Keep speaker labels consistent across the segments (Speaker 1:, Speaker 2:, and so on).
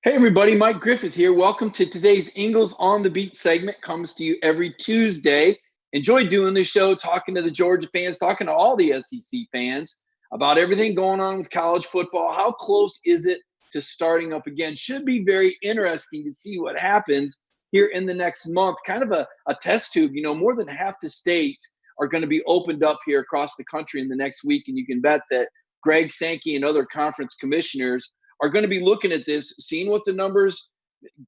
Speaker 1: Hey everybody, Mike Griffith here. Welcome to today's Ingles on the Beat segment. Comes to you every Tuesday. Enjoy doing this show, talking to the Georgia fans, talking to all the SEC fans about everything going on with college football. How close is it to starting up again? Should be very interesting to see what happens here in the next month. Kind of a test tube. More than half the states are going to be opened up here across the country in the next week, and you can bet that Greg Sankey and other conference commissioners are going to be looking at this, seeing what the numbers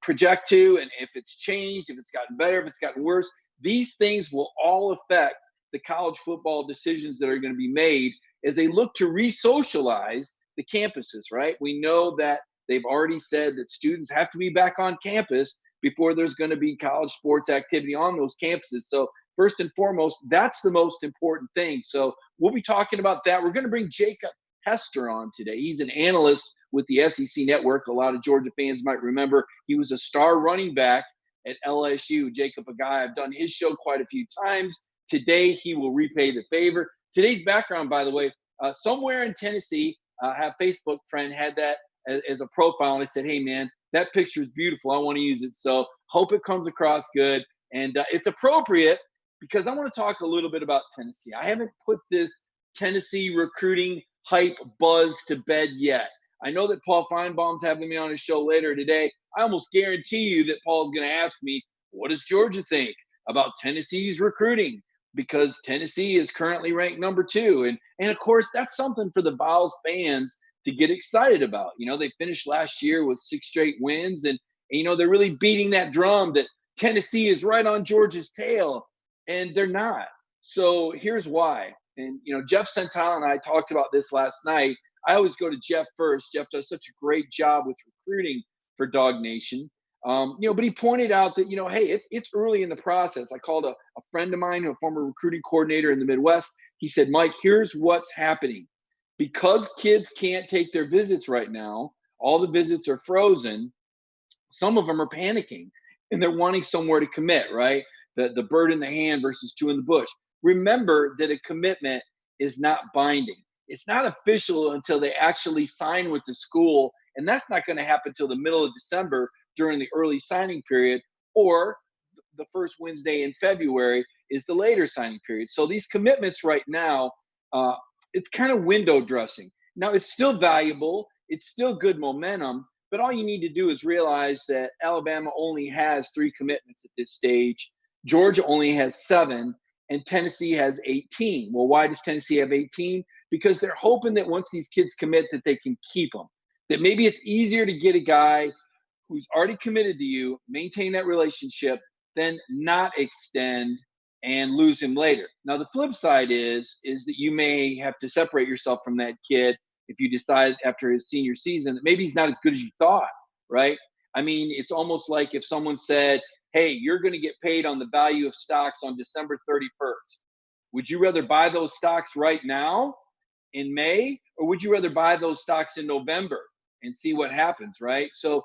Speaker 1: project to, and if it's changed, if it's gotten better, if it's gotten worse. These things will all affect the college football decisions that are going to be made as they look to re-socialize the campuses, right? We know that they've already said that students have to be back on campus before there's going to be college sports activity on those campuses. So first and foremost, that's the most important thing. So we'll be talking about that. We're going to bring Jacob Hester on today. He's an analyst with the SEC Network. A lot of Georgia fans might remember he was a star running back at LSU. Jacob, a guy I've done his show quite a few times. Today, he will repay the favor. Today's background, by the way, somewhere in Tennessee, I have a Facebook friend had that as a profile, and I said, hey, man, that picture is beautiful. I want to use it. So hope it comes across good. And it's appropriate because I want to talk a little bit about Tennessee. I haven't put this Tennessee recruiting hype buzz to bed yet. I know that Paul Feinbaum's having me on his show later today. I almost guarantee you that Paul's going to ask me, what does Georgia think about Tennessee's recruiting? Because Tennessee is currently ranked number 2. And of course, that's something for the Vols fans to get excited about. They finished last year with 6 straight wins, and they're really beating that drum that Tennessee is right on Georgia's tail, and they're not. So here's why. And, Jeff Sentile and I talked about this last night. I always go to Jeff first. Jeff does such a great job with recruiting for Dog Nation. But he pointed out that, hey, it's early in the process. I called a friend of mine, a former recruiting coordinator in the Midwest. He said, Mike, here's what's happening. Because kids can't take their visits right now, all the visits are frozen. Some of them are panicking, and they're wanting somewhere to commit, right? The bird in the hand versus 2 in the bush. Remember that a commitment is not binding. It's not official until they actually sign with the school, and that's not going to happen until the middle of December during the early signing period, or the first Wednesday in February is the later signing period. So these commitments right now, it's kind of window dressing. Now, it's still valuable. It's still good momentum, but all you need to do is realize that Alabama only has 3 commitments at this stage. Georgia only has 7, and Tennessee has 18. Well, why does Tennessee have 18? Because they're hoping that once these kids commit that they can keep them. That maybe it's easier to get a guy who's already committed to you, maintain that relationship, than not extend and lose him later. Now, the flip side is that you may have to separate yourself from that kid if you decide after his senior season that maybe he's not as good as you thought, right? I mean, it's almost like if someone said, hey, you're going to get paid on the value of stocks on December 31st. Would you rather buy those stocks right now in May, or would you rather buy those stocks in November and see what happens, right? So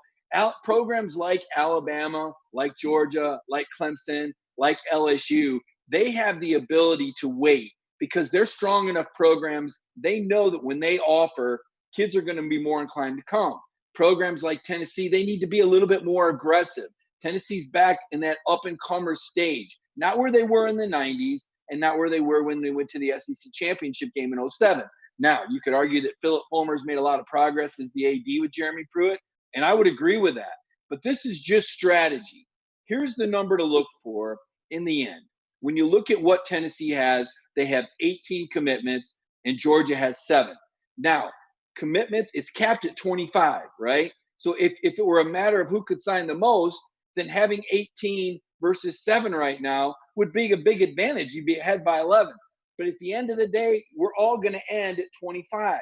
Speaker 1: programs like Alabama, like Georgia, like Clemson, like LSU, they have the ability to wait because they're strong enough programs. They know that when they offer, kids are going to be more inclined to come. Programs like Tennessee, they need to be a little bit more aggressive. Tennessee's back in that up-and-comer stage, not where they were in the 90s and not where they were when they went to the SEC championship game in 07. Now, you could argue that Philip Fulmer's made a lot of progress as the AD with Jeremy Pruitt, and I would agree with that. But this is just strategy. Here's the number to look for in the end. When you look at what Tennessee has, they have 18 commitments, and Georgia has 7. Now, commitments, it's capped at 25, right? So if it were a matter of who could sign the most, then having 18 versus 7 right now would be a big advantage. You'd be ahead by 11. But at the end of the day, we're all going to end at 25.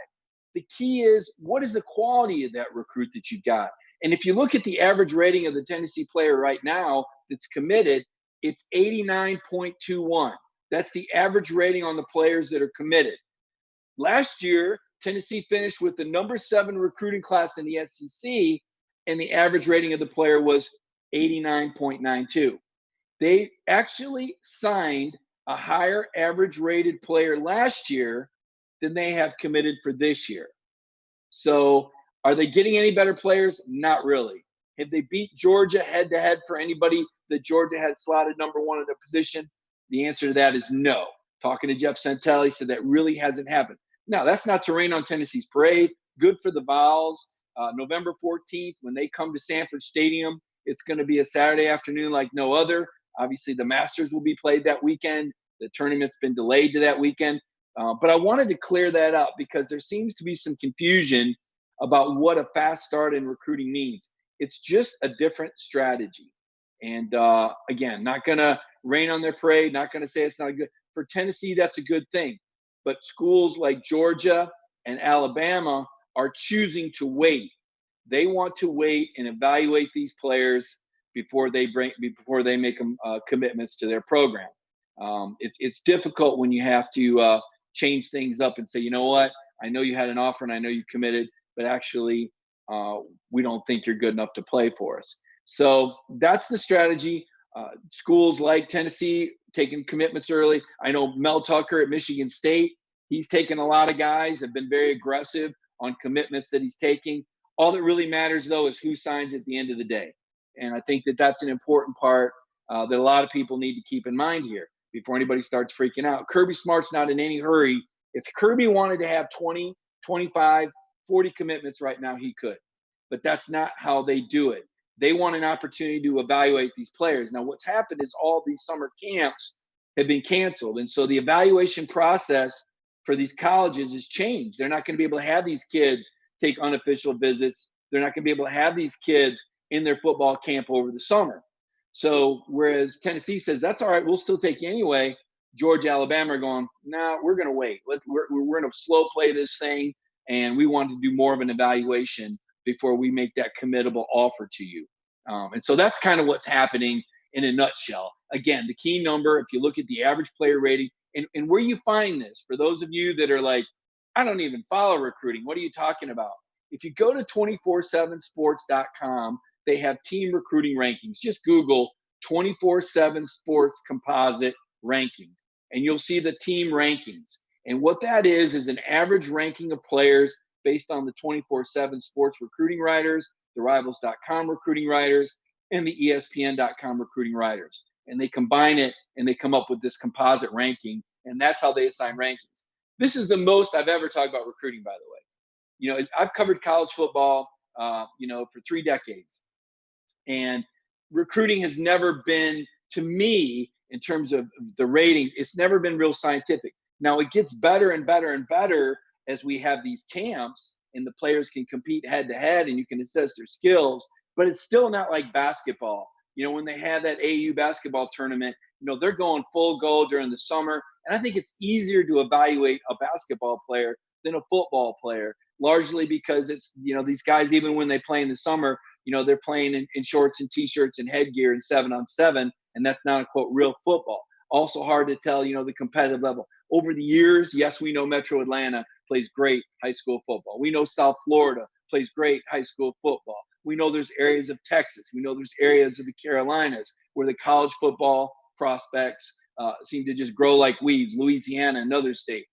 Speaker 1: The key is, what is the quality of that recruit that you've got? And if you look at the average rating of the Tennessee player right now that's committed, it's 89.21. That's the average rating on the players that are committed. Last year, Tennessee finished with the number 7 recruiting class in the SEC, and the average rating of the player was 89.92. They actually signed a higher average rated player last year than they have committed for this year. So Are they getting any better players? Not really. Have they beat Georgia head-to-head for anybody that Georgia had slotted number one in the position? The answer to that is no. Talking to Jeff Santelli, said that really hasn't happened. Now, that's not to rain on Tennessee's parade. Good for the Vols. November 14th, when they come to Sanford Stadium, it's going to be a Saturday afternoon like no other. Obviously, the Masters will be played that weekend. The tournament's been delayed to that weekend. But I wanted to clear that up because there seems to be some confusion about what a fast start in recruiting means. It's just a different strategy. And again, not going to rain on their parade, not going to say it's not good. For Tennessee, that's a good thing. But schools like Georgia and Alabama are choosing to wait. They want to wait and evaluate these players before they make them commitments to their program. It's difficult when you have to change things up and say, you know what, I know you had an offer and I know you committed, but actually we don't think you're good enough to play for us. So that's the strategy. Schools like Tennessee taking commitments early. I know Mel Tucker at Michigan State, he's taken a lot of guys, have been very aggressive on commitments that he's taking. All that really matters, though, is who signs at the end of the day. And I think that that's an important part that a lot of people need to keep in mind here before anybody starts freaking out. Kirby Smart's not in any hurry. If Kirby wanted to have 20, 25, 40 commitments right now, he could. But that's not how they do it. They want an opportunity to evaluate these players. Now, what's happened is all these summer camps have been canceled. And so the evaluation process for these colleges has changed. They're not going to be able to have these kids take unofficial visits. They're not going to be able to have these kids in their football camp over the summer. So whereas Tennessee says, that's all right, we'll still take you anyway, Georgia, Alabama are going, nah, we're going to wait. We're going to slow play this thing, and we want to do more of an evaluation before we make that committable offer to you. And so that's kind of what's happening in a nutshell. Again, the key number, if you look at the average player rating, and where you find this, for those of you that are like, I don't even follow recruiting, what are you talking about? If you go to 247sports.com, they have team recruiting rankings. Just Google 24/7 Sports Composite Rankings, and you'll see the team rankings. And what that is an average ranking of players based on the 24/7 Sports recruiting writers, the Rivals.com recruiting writers, and the ESPN.com recruiting writers. And they combine it, and they come up with this composite ranking, and that's how they assign rankings. This is the most I've ever talked about recruiting, by the way. You know, I've covered college football, for 3 decades. And recruiting has never been, to me, in terms of the rating, it's never been real scientific. Now, it gets better and better and better as we have these camps and the players can compete head-to-head and you can assess their skills, but it's still not like basketball. You know, when they have that AU basketball tournament, they're going full go during the summer. And I think it's easier to evaluate a basketball player than a football player, largely because it's, these guys, even when they play in the summer, they're playing in shorts and T-shirts and headgear and 7-on-7, and that's not a, quote, real football. Also hard to tell, the competitive level. Over the years, yes, we know Metro Atlanta plays great high school football. We know South Florida plays great high school football. We know there's areas of Texas. We know there's areas of the Carolinas where the college football prospects seem to just grow like weeds. Louisiana, another state.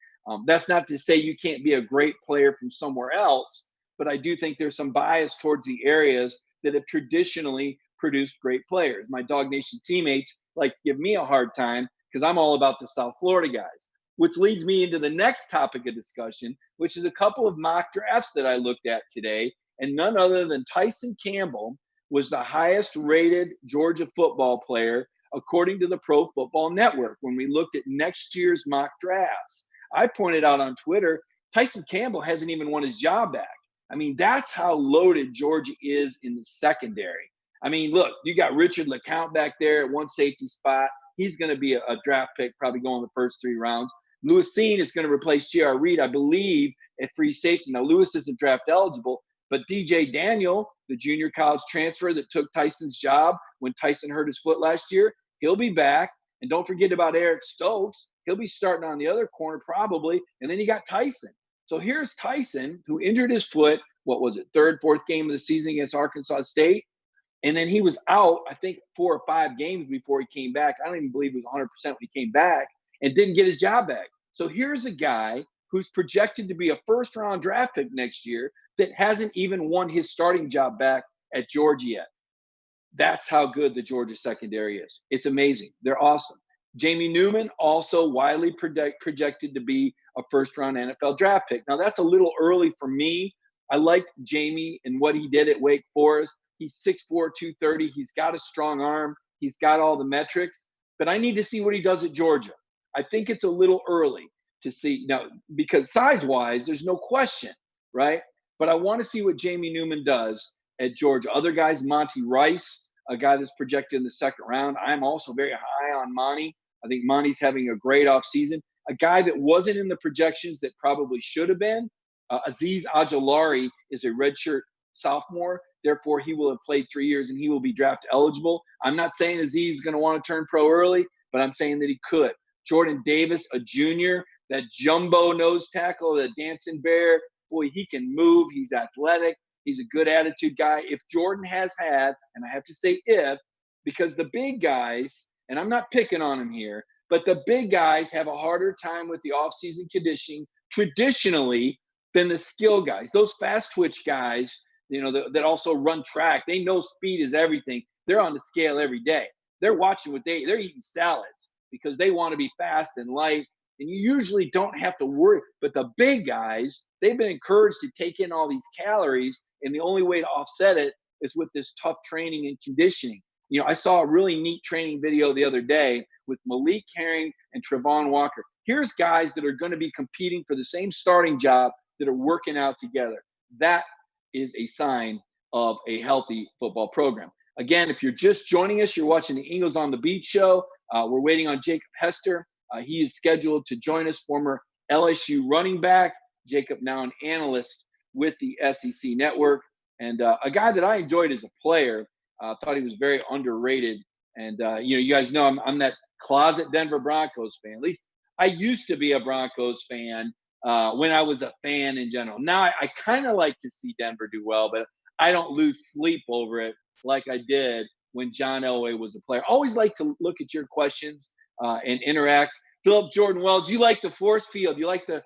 Speaker 1: That's not to say you can't be a great player from somewhere else, but I do think there's some bias towards the areas that have traditionally produced great players. My Dog Nation teammates like to give me a hard time because I'm all about the South Florida guys, which leads me into the next topic of discussion, which is a couple of mock drafts that I looked at today, and none other than Tyson Campbell was the highest rated Georgia football player according to the Pro Football Network when we looked at next year's mock drafts. I pointed out on Twitter, Tyson Campbell hasn't even won his job back. I mean, that's how loaded Georgia is in the secondary. I mean, look, you got Richard LeCount back there at one safety spot. He's going to be a draft pick, probably going the first 3 rounds. Lewis Cine is going to replace J.R. Reed, I believe, at free safety. Now, Lewis isn't draft eligible, but DJ Daniel, the junior college transfer that took Tyson's job when Tyson hurt his foot last year, he'll be back. And don't forget about Eric Stokes. He'll be starting on the other corner probably. And then you got Tyson. So here's Tyson, who injured his foot, what was it, 3rd, 4th game of the season against Arkansas State. And then he was out, I think, 4 or 5 games before he came back. I don't even believe he was 100% when he came back and didn't get his job back. So here's a guy who's projected to be a first-round draft pick next year, that hasn't even won his starting job back at Georgia yet. That's how good the Georgia secondary is. It's amazing. They're awesome. Jamie Newman, also widely projected to be a first-round NFL draft pick. Now, that's a little early for me. I liked Jamie and what he did at Wake Forest. He's 6'4", 230. He's got a strong arm. He's got all the metrics. But I need to see what he does at Georgia. I think it's a little early to see now because size-wise, there's no question, right? But I want to see what Jamie Newman does at Georgia. Other guys, Monty Rice, a guy that's projected in the second round. I'm also very high on Monty. I think Monty's having a great offseason. A guy that wasn't in the projections that probably should have been, Azeez Ojulari is a redshirt sophomore. Therefore, he will have played 3 years and he will be draft eligible. I'm not saying Azeez is going to want to turn pro early, but I'm saying that he could. Jordan Davis, a junior, that jumbo nose tackle, the dancing bear, boy, he can move. He's athletic. He's a good attitude guy. If Jordan has had, and I have to say if, because the big guys, and I'm not picking on him here, but the big guys have a harder time with the offseason conditioning traditionally than the skill guys. Those fast twitch guys, that also run track, they know speed is everything. They're on the scale every day. They're watching they're eating salads because they want to be fast and light. And you usually don't have to worry. But the big guys, they've been encouraged to take in all these calories. And the only way to offset it is with this tough training and conditioning. I saw a really neat training video the other day with Malik Herring and Trevon Walker. Here's guys that are going to be competing for the same starting job that are working out together. That is a sign of a healthy football program. Again, if you're just joining us, you're watching the Eagles on the Beat show. We're waiting on Jacob Hester. He is scheduled to join us, former LSU running back. Jacob, now an analyst with the SEC Network. And a guy that I enjoyed as a player. Thought he was very underrated. And, you guys know I'm that closet Denver Broncos fan. At least I used to be a Broncos fan when I was a fan in general. Now I kind of like to see Denver do well, but I don't lose sleep over it like I did when John Elway was a player. Always like to look at your questions and interact. Philip Jordan Wells, you like the force field. You like the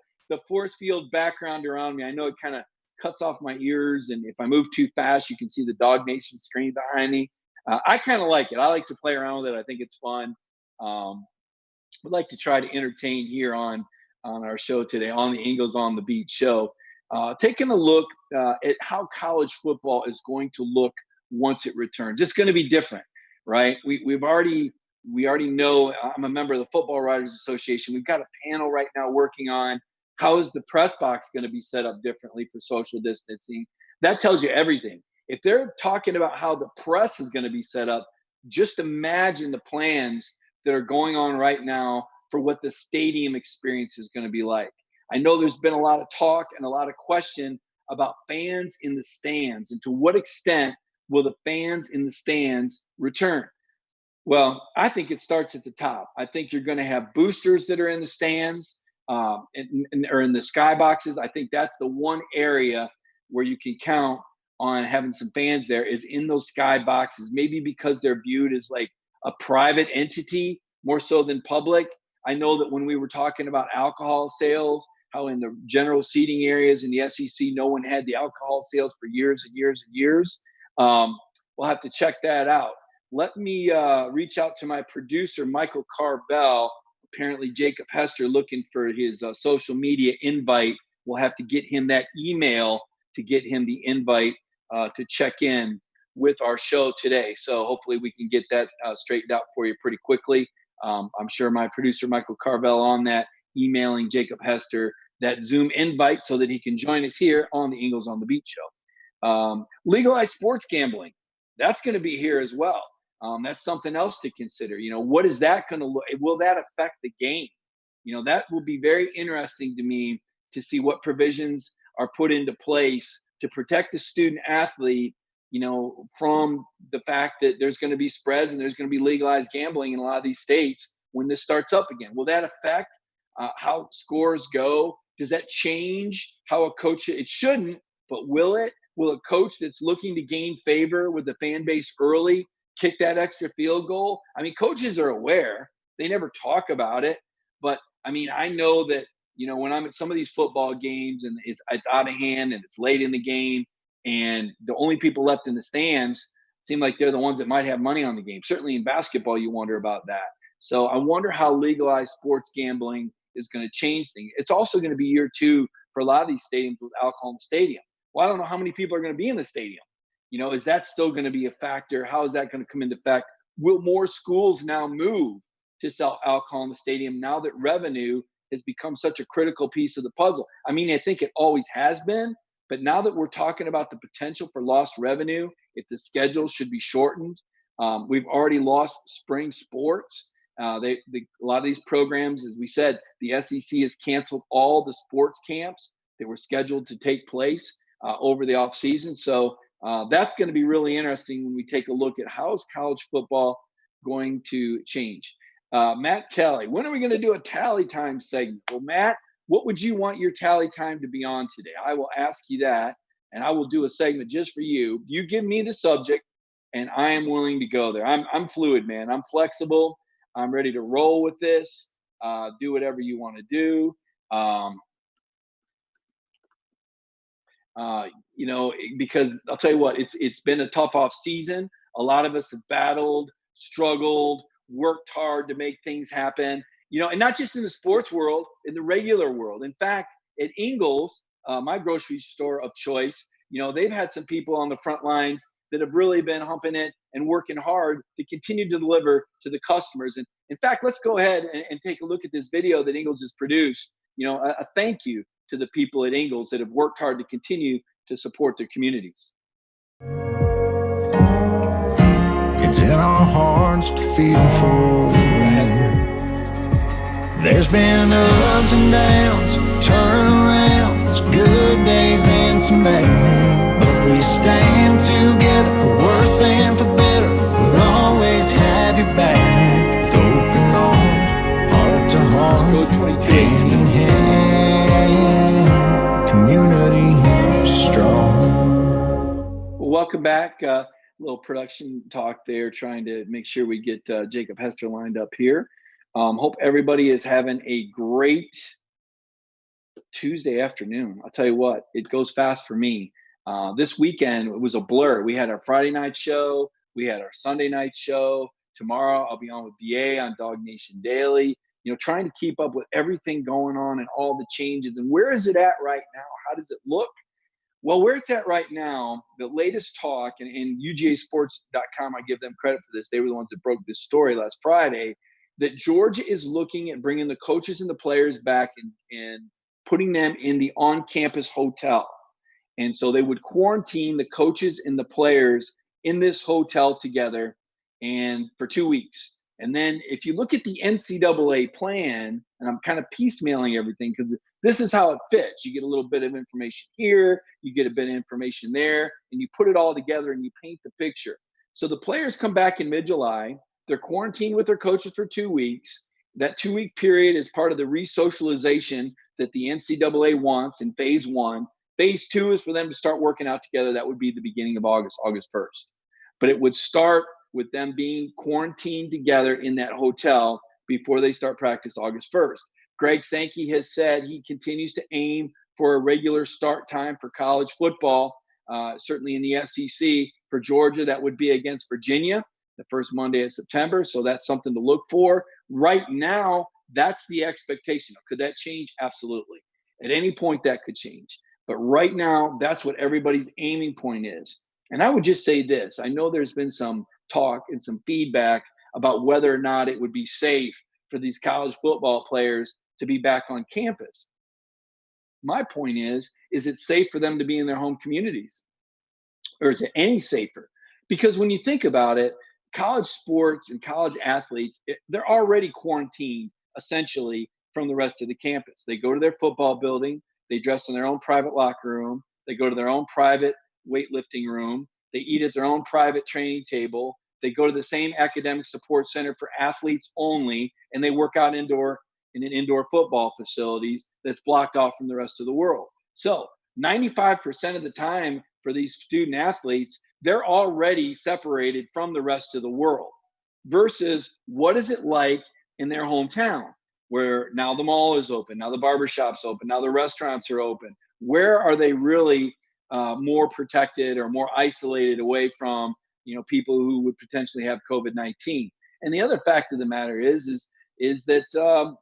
Speaker 1: force field background around me. I know it kind of cuts off my ears, and if I move too fast, you can see the Dog Nation screen behind me. I kind of like it. I like to play around with it. I think it's fun. Would like to try to entertain here on our show today, on the Eagles on the Beat show. Taking a look at how college football is going to look once it returns. It's going to be different, right? We already know. I'm a member of the Football Writers Association. We've got a panel right now working on how is the press box going to be set up differently for social distancing. That tells you everything. If they're talking about how the press is going to be set up, just imagine the plans that are going on right now for what the stadium experience is going to be like. I know there's been a lot of talk and a lot of question about fans in the stands and to what extent will the fans in the stands return. Well, I think it starts at the top. I think you're going to have boosters that are in the stands or in the skyboxes. I think that's the one area where you can count on having some fans there is in those skyboxes, maybe because they're viewed as like a private entity more so than public. I know that when we were talking about alcohol sales, how in the general seating areas in the SEC, no one had the alcohol sales for years and years and years. We'll have to check that out. Let me reach out to my producer, Michael Carvel. Apparently, Jacob Hester looking for his social media invite. We'll have to get him that email to get him the invite to check in with our show today. So hopefully we can get that straightened out for you pretty quickly. I'm sure my producer, Michael Carvel, on that, emailing Jacob Hester that Zoom invite so that he can join us here on the Eagles on the Beat show. Legalized sports gambling, that's going to be here as well. That's something else to consider. What is that going to look? Will that affect the game? That will be very interesting to me to see what provisions are put into place to protect the student athlete, from the fact that there's going to be spreads and there's going to be legalized gambling in a lot of these states when this starts up again. Will that affect how scores go? Does that change how a coach? It shouldn't, but will it? Will a coach that's looking to gain favor with the fan base early kick that extra field goal? I mean, coaches are aware. They never talk about it. But, I mean, I know that when I'm at some of these football games and it's out of hand and it's late in the game, and the only people left in the stands seem like they're the ones that might have money on the game. Certainly in basketball, you wonder about that. So I wonder how legalized sports gambling is going to change things. It's also going to be year two for a lot of these stadiums with alcohol in the stadium. Well, I don't know how many people are going to be in the stadium. Is that still going to be a factor? How is that going to come into effect? Will more schools now move to sell alcohol in the stadium now that revenue has become such a critical piece of the puzzle? I mean, I think it always has been, but now that we're talking about the potential for lost revenue, if the schedule should be shortened, we've already lost spring sports. A lot of these programs, as we said, the SEC has canceled all the sports camps that were scheduled to take place over the off season. So that's going to be really interesting when we take a look at how is college football going to change. Matt Tally, when are we going to do a tally time segment? Well, Matt, what would you want your tally time to be on today? I will ask you that, and I will do a segment just for you. You give me the subject, and I am willing to go there. I'm fluid, man. I'm flexible. I'm ready to roll with this. Do whatever you want to do. Because I'll tell you what, it's been a tough off season. A lot of us have battled, struggled, worked hard to make things happen, and not just in the sports world, in the regular world. In fact, at Ingles, my grocery store of choice, they've had some people on the front lines that have really been humping it and working hard to continue to deliver to the customers. And in fact, let's go ahead and take a look at this video that Ingles has produced. A thank you to the people at Ingles that have worked hard to continue to support their communities.
Speaker 2: It's in our hearts to feel for you. There's been ups and downs, turnarounds, good days and some bad, but we stand together for worse and for better. We'll always have your back with open arms, heart to heart, hand in hand, community strong.
Speaker 1: Well, welcome back. Little production talk there, trying to make sure we get Jacob Hester lined up here. Hope everybody is having a great Tuesday afternoon. I'll tell you what, it goes fast for me. This weekend, it was a blur. We had our Friday night show. We had our Sunday night show. Tomorrow, I'll be on with BA on Dog Nation Daily, trying to keep up with everything going on and all the changes. And where is it at right now? How does it look? Well, where it's at right now, the latest talk, and UGAsports.com, I give them credit for this. They were the ones that broke this story last Friday, that Georgia is looking at bringing the coaches and the players back and putting them in the on-campus hotel. And so they would quarantine the coaches and the players in this hotel together and for 2 weeks. And then if you look at the NCAA plan, and I'm kind of piecemealing everything because this is how it fits. You get a little bit of information here, you get a bit of information there, and you put it all together and you paint the picture. So the players come back in mid-July. They're quarantined with their coaches for 2 weeks. That 2-week period is part of the re-socialization that the NCAA wants in phase 1. Phase 2 is for them to start working out together. That would be the beginning of August 1st. But it would start with them being quarantined together in that hotel before they start practice August 1st. Greg Sankey has said he continues to aim for a regular start time for college football, certainly in the SEC. For Georgia, that would be against Virginia, the first Monday of September. So that's something to look for. Right now, that's the expectation. Could that change? Absolutely. At any point, that could change. But right now, that's what everybody's aiming point is. And I would just say this. I know there's been some talk and some feedback about whether or not it would be safe for these college football players to be back on campus. My point is it safe for them to be in their home communities? Or is it any safer? Because when you think about it, college sports and college athletes, they're already quarantined essentially from the rest of the campus. They go to their football building, they dress in their own private locker room, they go to their own private weightlifting room, they eat at their own private training table, they go to the same academic support center for athletes only, and they work out in an indoor football facilities that's blocked off from the rest of the world. So 95% of the time for these student athletes, they're already separated from the rest of the world versus what is it like in their hometown? where now the mall is open, now the barbershop's open, now the restaurants are open. Where are they really more protected or more isolated away from, people who would potentially have COVID-19? And the other fact of the matter is that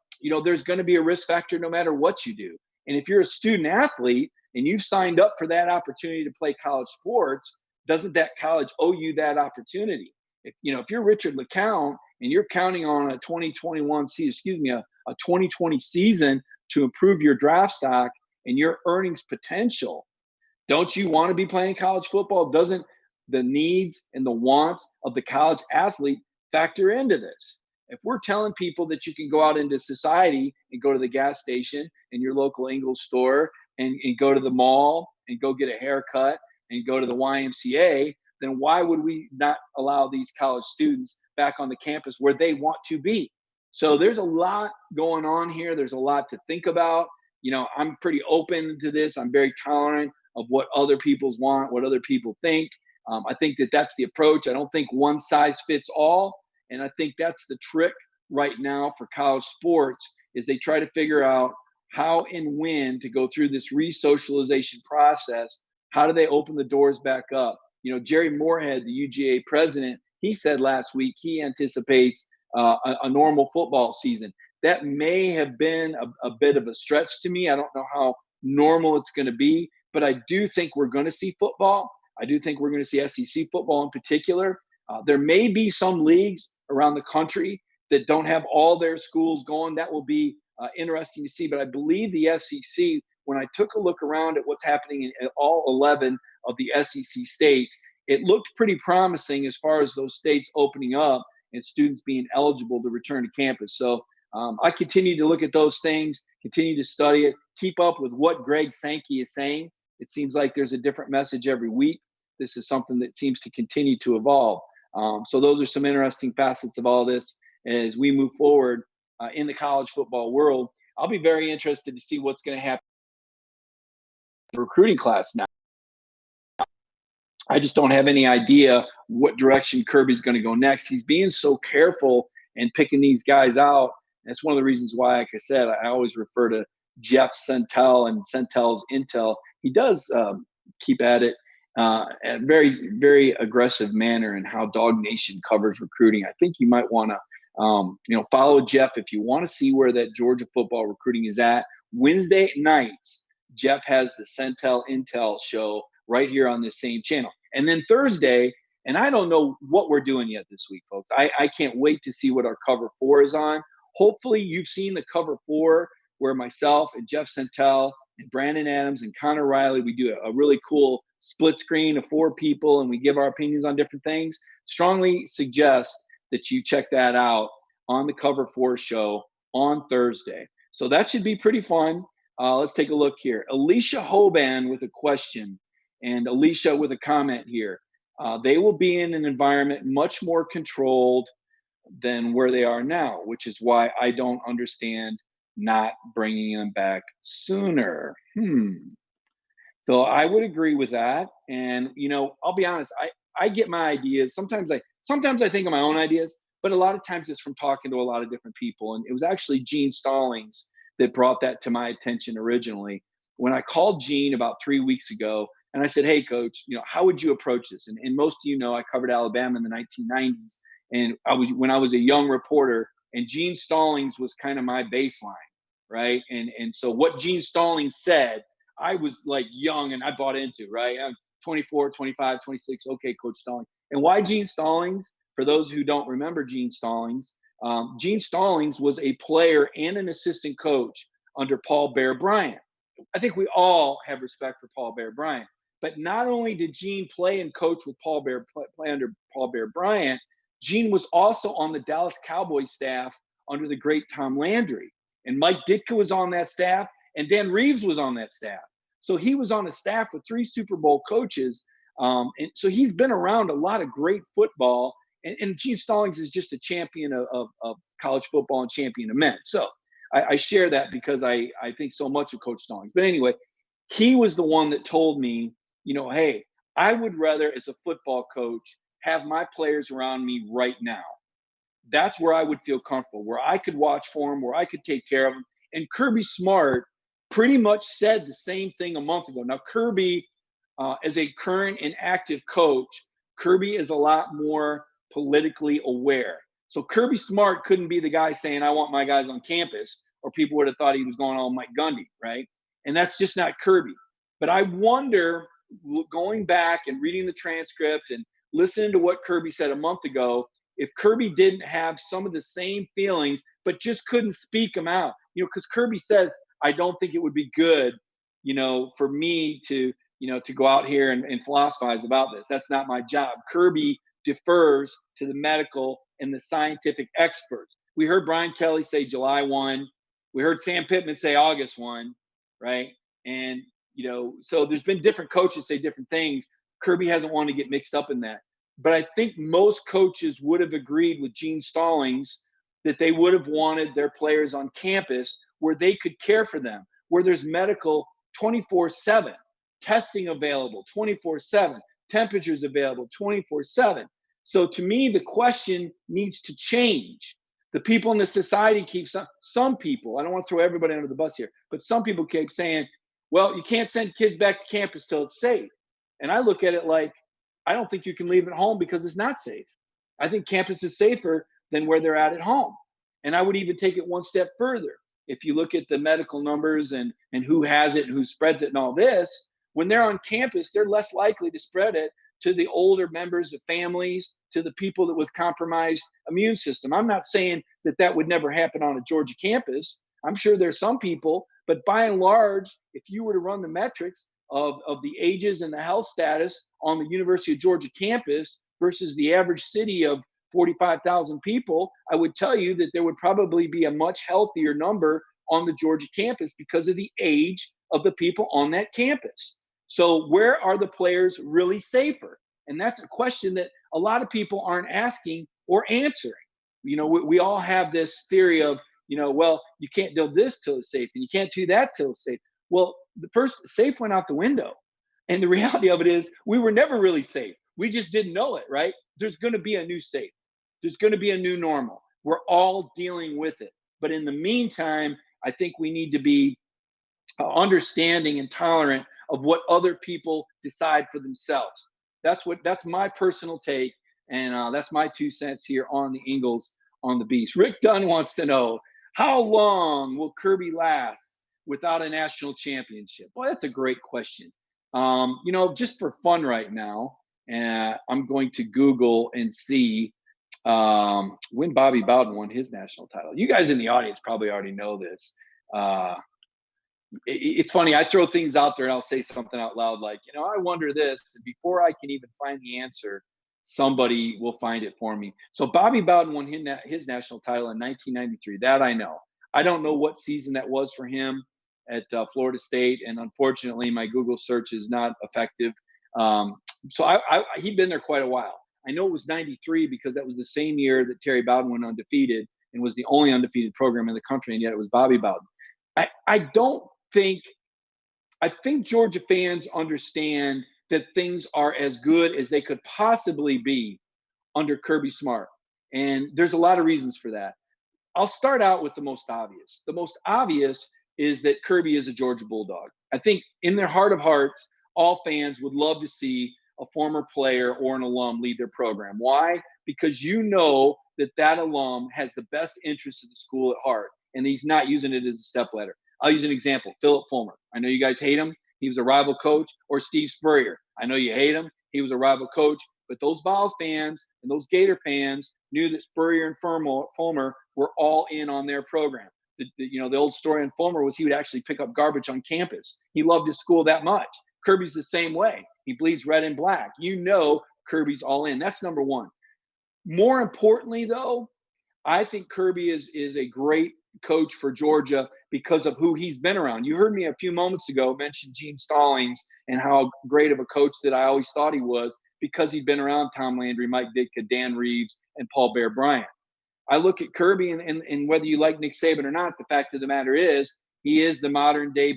Speaker 1: there's going to be a risk factor no matter what you do. And if you're a student athlete and you've signed up for that opportunity to play college sports, doesn't that college owe you that opportunity? If you're Richard LeCount and you're counting on a 2020 season to improve your draft stock and your earnings potential, don't you want to be playing college football? Doesn't the needs and the wants of the college athlete factor into this? If we're telling people that you can go out into society and go to the gas station in your local Ingles store and go to the mall and go get a haircut and go to the YMCA, then why would we not allow these college students back on the campus where they want to be? So there's a lot going on here. There's a lot to think about. I'm pretty open to this. I'm very tolerant of what other people's want, what other people think. I think that that's the approach. I don't think one size fits all. And I think that's the trick right now for college sports, is they try to figure out how and when to go through this re-socialization process. How do they open the doors back up? Jerry Moorhead, the UGA president, he said last week he anticipates a normal football season. That may have been a bit of a stretch to me. I don't know how normal it's going to be, but I do think we're going to see football. I do think we're going to see SEC football in particular. There may be some leagues around the country that don't have all their schools going. That will be interesting to see. But I believe the SEC, when I took a look around at what's happening in all 11 of the SEC states, it looked pretty promising as far as those states opening up and students being eligible to return to campus. So I continue to look at those things, continue to study it, keep up with what Greg Sankey is saying. It seems like there's a different message every week. This is something that seems to continue to evolve. So those are some interesting facets of all this as we move forward in the college football world. I'll be very interested to see what's going to happen in the recruiting class now. I just don't have any idea what direction Kirby's going to go next. He's being so careful and picking these guys out. That's one of the reasons why, like I said, I always refer to Jeff Sentell and Sentell's intel. He does keep at it a very, very aggressive manner in how Dog Nation covers recruiting. I think you might want to, follow Jeff if you want to see where that Georgia football recruiting is at. Wednesday nights, Jeff has the Sentell Intel show right here on this same channel. And then Thursday, and I don't know what we're doing yet this week, folks. I can't wait to see what our cover 4 is on. Hopefully you've seen the cover 4 where myself and Jeff Sentell and Brandon Adams and Connor Riley, we do a really cool split screen of 4 people and we give our opinions on different things. Strongly suggest that you check that out on the cover 4 show on Thursday. So that should be pretty fun. Let's take a look here. Alicia Hoban with a question and Alicia with a comment here. They will be in an environment much more controlled than where they are now, which is why I don't understand not bringing them back sooner. So I would agree with that. And, I'll be honest, I get my ideas. Sometimes I think of my own ideas, but a lot of times it's from talking to a lot of different people. And it was actually Gene Stallings that brought that to my attention originally. When I called Gene about 3 weeks ago and I said, hey, coach, how would you approach this? And most of I covered Alabama in the 1990s. And when I was a young reporter, and Gene Stallings was kind of my baseline, right? And so what Gene Stallings said, I was like young and I bought into, right? I'm 24, 25, 26. Okay, Coach Stallings. And why Gene Stallings? For those who don't remember Gene Stallings was a player and an assistant coach under Paul Bear Bryant. I think we all have respect for Paul Bear Bryant. But not only did Gene play and coach with play under Paul Bear Bryant, Gene was also on the Dallas Cowboys staff under the great Tom Landry. And Mike Ditka was on that staff, and Dan Reeves was on that staff. So he was on a staff with 3 Super Bowl coaches. And so he's been around a lot of great football. And Gene Stallings is just a champion of college football and champion of men. So I share that because I think so much of Coach Stallings. But anyway, he was the one that told me, hey, I would rather, as a football coach, have my players around me right now that's where I would feel comfortable, where I could watch for him, where I could take care of him. And Kirby Smart pretty much said the same thing a month ago. Now, Kirby, as a current and active coach, Kirby is a lot more politically aware. So Kirby Smart couldn't be the guy saying, I want my guys on campus, or people would have thought he was going all Mike Gundy, right? And that's just not Kirby. But I wonder, going back and reading the transcript and listening to what Kirby said a month ago, if Kirby didn't have some of the same feelings, but just couldn't speak them out. Because Kirby says, I don't think it would be good, for me to go out here and philosophize about this. That's not my job. Kirby defers to the medical and the scientific experts. We heard Brian Kelly say July 1. We heard Sam Pittman say August 1, right? And, so there's been different coaches say different things. Kirby hasn't wanted to get mixed up in that. But I think most coaches would have agreed with Gene Stallings that they would have wanted their players on campus where they could care for them, where there's medical 24/7, testing available 24/7, temperatures available 24/7. So to me, the question needs to change. The people in the society keep some people, I don't want to throw everybody under the bus here, but some people keep saying, well, you can't send kids back to campus till it's safe. And I look at it like, I don't think you can leave at home because it's not safe. I think campus is safer than where they're at home. And I would even take it one step further. If you look at the medical numbers and who has it and who spreads it and all this, when they're on campus, they're less likely to spread it to the older members of families, to the people that with compromised immune system. I'm not saying that would never happen on a Georgia campus. I'm sure there's some people, but by and large, if you were to run the metrics of the ages and the health status on the University of Georgia campus versus the average city of 45,000 people, I would tell you that there would probably be a much healthier number on the Georgia campus because of the age of the people on that campus. So where are the players really safer? And that's a question that a lot of people aren't asking or answering. We all have this theory of, well, you can't do this till it's safe and you can't do that till it's safe. Well, the first safe went out the window. And the reality of it is we were never really safe. We just didn't know it, right? There's going to be a new safe. There's going to be a new normal. We're all dealing with it. But in the meantime, I think we need to be understanding and tolerant of what other people decide for themselves. That's my personal take. And that's my 2 cents here on the Ingles on the Beast. Rick Dunn wants to know, how long will Kirby last without a national championship? Well, that's a great question. Just for fun right now, I'm going to Google and see when Bobby Bowden won his national title. You guys in the audience probably already know this. It's funny. I throw things out there and I'll say something out loud like, I wonder this. And before I can even find the answer, somebody will find it for me. So Bobby Bowden won his national title in 1993. That I know. I don't know what season that was for him at Florida State. And unfortunately, my Google search is not effective. So he'd been there quite a while. I know it was 93 because that was the same year that Terry Bowden went undefeated and was the only undefeated program in the country. And yet it was Bobby Bowden. I think Georgia fans understand that things are as good as they could possibly be under Kirby Smart. And there's a lot of reasons for that. I'll start out with the most obvious. The most obvious is that Kirby is a Georgia Bulldog. I think in their heart of hearts, all fans would love to see a former player or an alum lead their program. Why? Because that alum has the best interest of the school at heart, and he's not using it as a stepladder. I'll use an example. Philip Fulmer. I know you guys hate him. He was a rival coach. Or Steve Spurrier. I know you hate him. He was a rival coach. But those Vols fans and those Gator fans knew that Spurrier and Fulmer were all in on their program. The old story on Fulmer was he would actually pick up garbage on campus. He loved his school that much. Kirby's the same way. He bleeds red and black. Kirby's all in. That's number one. More importantly, though, I think Kirby is a great coach for Georgia because of who he's been around. You heard me a few moments ago mention Gene Stallings and how great of a coach that I always thought he was because he'd been around Tom Landry, Mike Ditka, Dan Reeves, and Paul Bear Bryant. I look at Kirby, and whether you like Nick Saban or not, the fact of the matter is he is the modern day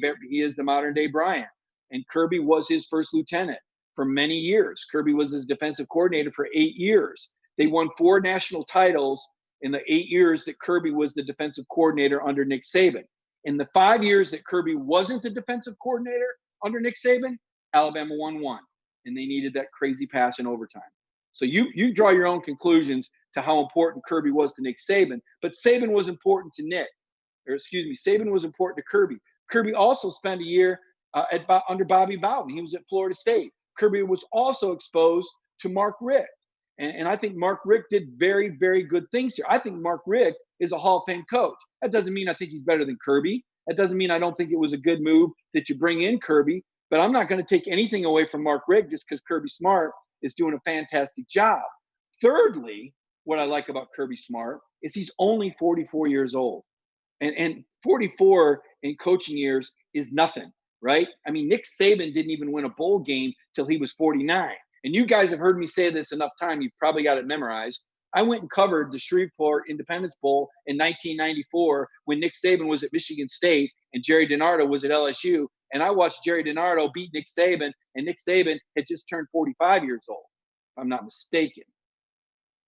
Speaker 1: Bryant. And Kirby was his first lieutenant for many years. Kirby was his defensive coordinator for 8 years. They won 4 national titles in the 8 years that Kirby was the defensive coordinator under Nick Saban. In the 5 years that Kirby wasn't the defensive coordinator under Nick Saban, Alabama won 1, and they needed that crazy pass in overtime. So you draw your own conclusions to how important Kirby was to Nick Saban, but Saban was important to Saban was important to Kirby. Kirby also spent a year under Bobby Bowden. He was at Florida State. Kirby was also exposed to Mark Richt. And I think Mark Richt did very, very good things here. I think Mark Richt is a Hall of Fame coach. That doesn't mean I think he's better than Kirby. That doesn't mean I don't think it was a good move that you bring in Kirby. But I'm not going to take anything away from Mark Richt just because Kirby Smart is doing a fantastic job. Thirdly, what I like about Kirby Smart is he's only 44 years old. And 44 in coaching years is nothing, right? I mean, Nick Saban didn't even win a bowl game till he was 49. And you guys have heard me say this enough time, you've probably got it memorized. I went and covered the Shreveport Independence Bowl in 1994 when Nick Saban was at Michigan State and Jerry DiNardo was at LSU. And I watched Jerry DiNardo beat Nick Saban, and Nick Saban had just turned 45 years old, if I'm not mistaken.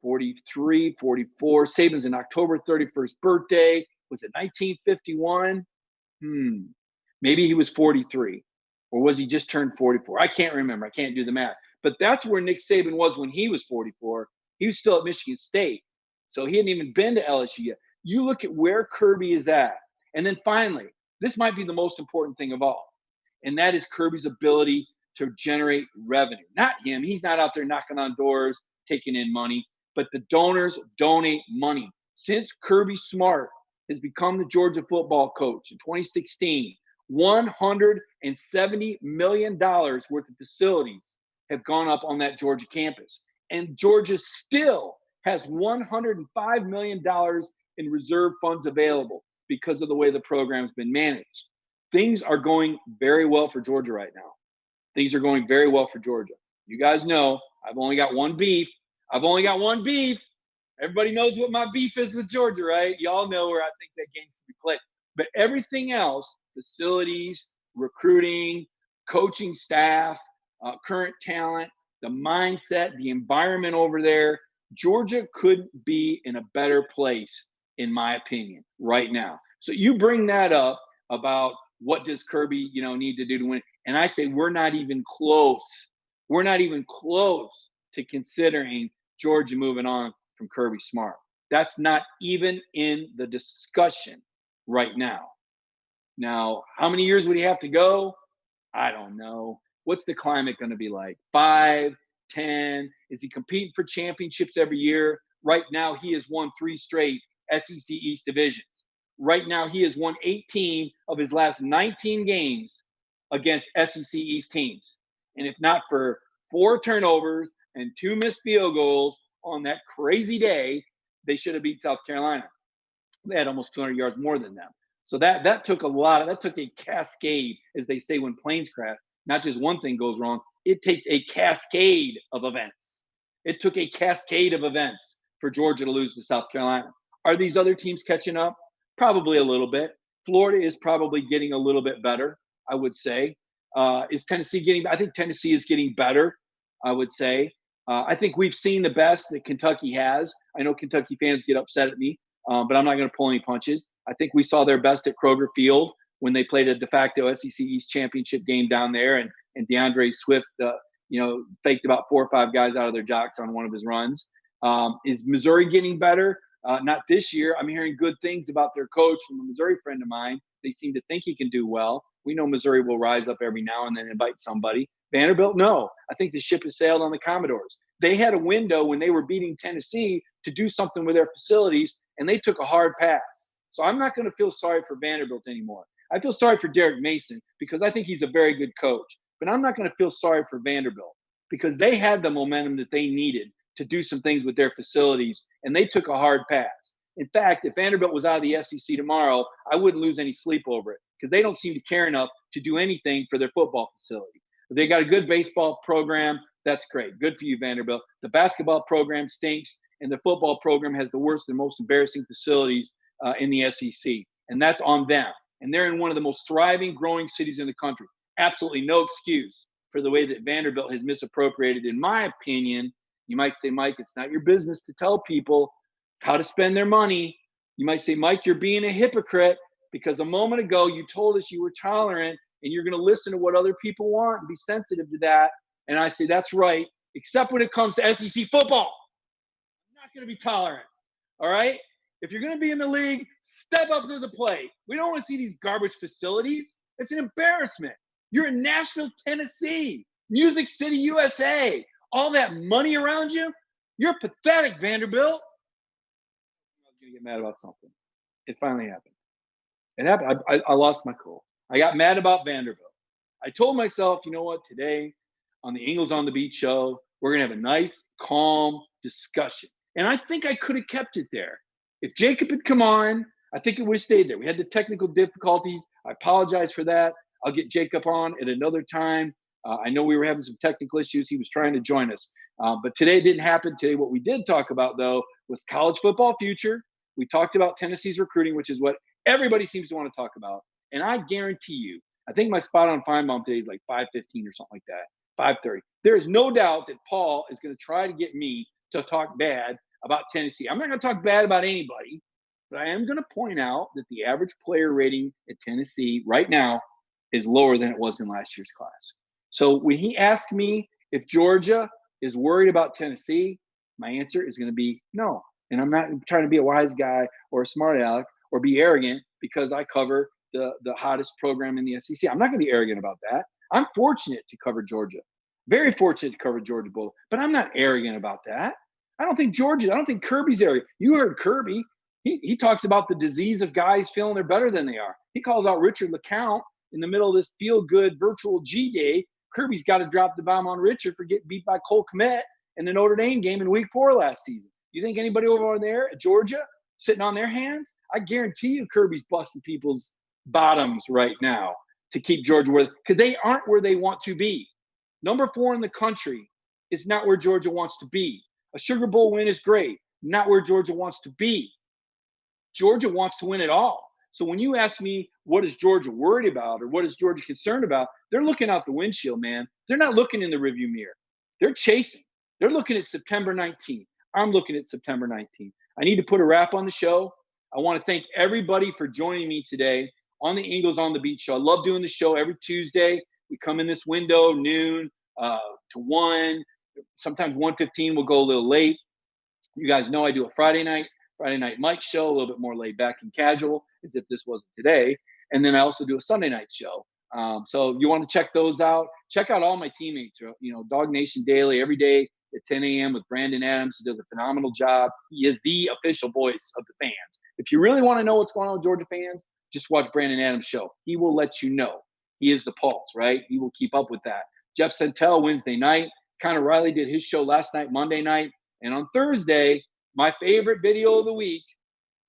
Speaker 1: 43, 44. Saban's an October 31st birthday. Was it 1951? Maybe he was 43. Or was he just turned 44? I can't remember. I can't do the math. But that's where Nick Saban was when he was 44. He was still at Michigan State. So he hadn't even been to LSU yet. You look at where Kirby is at. And then finally, this might be the most important thing of all. And that is Kirby's ability to generate revenue. Not him. He's not out there knocking on doors, taking in money. But the donors donate money. Since Kirby Smart has become the Georgia football coach in 2016, $170 million worth of facilities have gone up on that Georgia campus. And Georgia still has $105 million in reserve funds available because of the way the program's been managed. Things are going very well for Georgia right now. Things are going very well for Georgia. You guys know I've only got one beef. Everybody knows what my beef is with Georgia, right? Y'all know where I think that game should be played. But everything else, facilities, recruiting, coaching staff, current talent, the mindset, the environment over there, Georgia couldn't be in a better place, in my opinion, right now. So you bring that up about what does Kirby, need to do to win. And I say we're not even close. We're not even close to considering Georgia moving on from Kirby Smart. That's not even in the discussion right now. Now, how many years would he have to go? I don't know. What's the climate going to be like? 5, 10? Is he competing for championships every year? Right now, he has won 3 straight SEC East divisions. Right now, he has won 18 of his last 19 games against SEC East teams. And if not for 4 turnovers and 2 missed field goals on that crazy day, they should have beat South Carolina. They had almost 200 yards more than them. So that took a cascade, as they say when planes crash. Not just one thing goes wrong. It takes a cascade of events. It took a cascade of events for Georgia to lose to South Carolina. Are these other teams catching up? Probably a little bit. Florida is probably getting a little bit better, I would say. Is Tennessee getting – I think Tennessee is getting better, I would say. I think we've seen the best that Kentucky has. I know Kentucky fans get upset at me, but I'm not going to pull any punches. I think we saw their best at Kroger Field when they played a de facto SEC East championship game down there, and DeAndre Swift, faked about 4 or 5 guys out of their jocks on one of his runs. Is Missouri getting better? Not this year. I'm hearing good things about their coach from a Missouri friend of mine. They seem to think he can do well. We know Missouri will rise up every now and then and invite somebody. Vanderbilt, no. I think the ship has sailed on the Commodores. They had a window when they were beating Tennessee to do something with their facilities, and they took a hard pass. So I'm not going to feel sorry for Vanderbilt anymore. I feel sorry for Derek Mason because I think he's a very good coach. But I'm not going to feel sorry for Vanderbilt because they had the momentum that they needed to do some things with their facilities, and they took a hard pass. In fact, if Vanderbilt was out of the SEC tomorrow, I wouldn't lose any sleep over it because they don't seem to care enough to do anything for their football facility. If they got a good baseball program, that's great. Good for you, Vanderbilt. The basketball program stinks, and the football program has the worst and most embarrassing facilities in the SEC, and that's on them. And they're in one of the most thriving, growing cities in the country. Absolutely no excuse for the way that Vanderbilt has misappropriated, in my opinion. You might say, Mike, it's not your business to tell people how to spend their money. You might say, Mike, you're being a hypocrite because a moment ago you told us you were tolerant and you're going to listen to what other people want and be sensitive to that. And I say, that's right, except when it comes to SEC football. I'm not going to be tolerant. All right? If you're going to be in the league, step up to the plate. We don't want to see these garbage facilities. It's an embarrassment. You're in Nashville, Tennessee, Music City, USA. All that money around you. You're pathetic, Vanderbilt. I was going to get mad about something. It finally happened. It happened. I lost my cool. I got mad about Vanderbilt. I told myself, you know what, today on the Ingles on the Beach show, we're going to have a nice, calm discussion. And I think I could have kept it there. If Jacob had come on, I think it would have stayed there. We had the technical difficulties. I apologize for that. I'll get Jacob on at another time. I know we were having some technical issues. He was trying to join us. But today it didn't happen. Today what we did talk about, though, was college football future. We talked about Tennessee's recruiting, which is what everybody seems to want to talk about. And I guarantee you, I think my spot on Feinbaum today is like 5:15 or something like that, 5:30. There is no doubt that Paul is going to try to get me to talk bad about Tennessee. I'm not going to talk bad about anybody, but I am going to point out that the average player rating at Tennessee right now is lower than it was in last year's class. So when he asked me if Georgia is worried about Tennessee, my answer is going to be no. And I'm not trying to be a wise guy or a smart aleck or be arrogant because I cover the hottest program in the SEC. I'm not going to be arrogant about that. I'm fortunate to cover Georgia. Very fortunate to cover Georgia Bull, but I'm not arrogant about that. I don't think Kirby's arrogant. You heard Kirby. He talks about the disease of guys feeling they're better than they are. He calls out Richard LeCount in the middle of this feel-good virtual G-Day. Kirby's got to drop the bomb on Richard for getting beat by Cole Kmet in the Notre Dame game in week 4 last season. You think anybody over there at Georgia sitting on their hands? I guarantee you Kirby's busting people's bottoms right now to keep Georgia where, because they aren't where they want to be. Number 4 in the country is not where Georgia wants to be. A Sugar Bowl win is great, not where Georgia wants to be. Georgia wants to win it all. So when you ask me, what is Georgia worried about or what is Georgia concerned about, they're looking out the windshield, man. They're not looking in the rearview mirror. They're chasing. They're looking at September 19th. I'm looking at September 19th. I need to put a wrap on the show. I want to thank everybody for joining me today on the Ingles on the Beach show. I love doing the show every Tuesday. We come in this window, noon to 1. Sometimes 1:15, we'll go a little late. You guys know I do a Friday night Mike show, a little bit more laid back and casual, as if this wasn't today. And then I also do a Sunday night show. So you want to check those out. Check out all my teammates. You know, Dog Nation Daily every day at 10 a.m. with Brandon Adams, who does a phenomenal job. He is the official voice of the fans. If you really want to know what's going on with Georgia fans, just watch Brandon Adams' show. He will let you know. He is the pulse, right? He will keep up with that. Jeff Sentell Wednesday night. Connor Riley did his show last night, Monday night. And on Thursday, my favorite video of the week,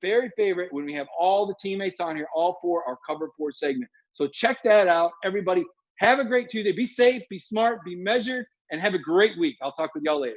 Speaker 1: very favorite, when we have all the teammates on here, all 4 are Cover 4 segment. So check that out. Everybody, have a great Tuesday. Be safe, be smart, be measured, and have a great week. I'll talk with y'all later.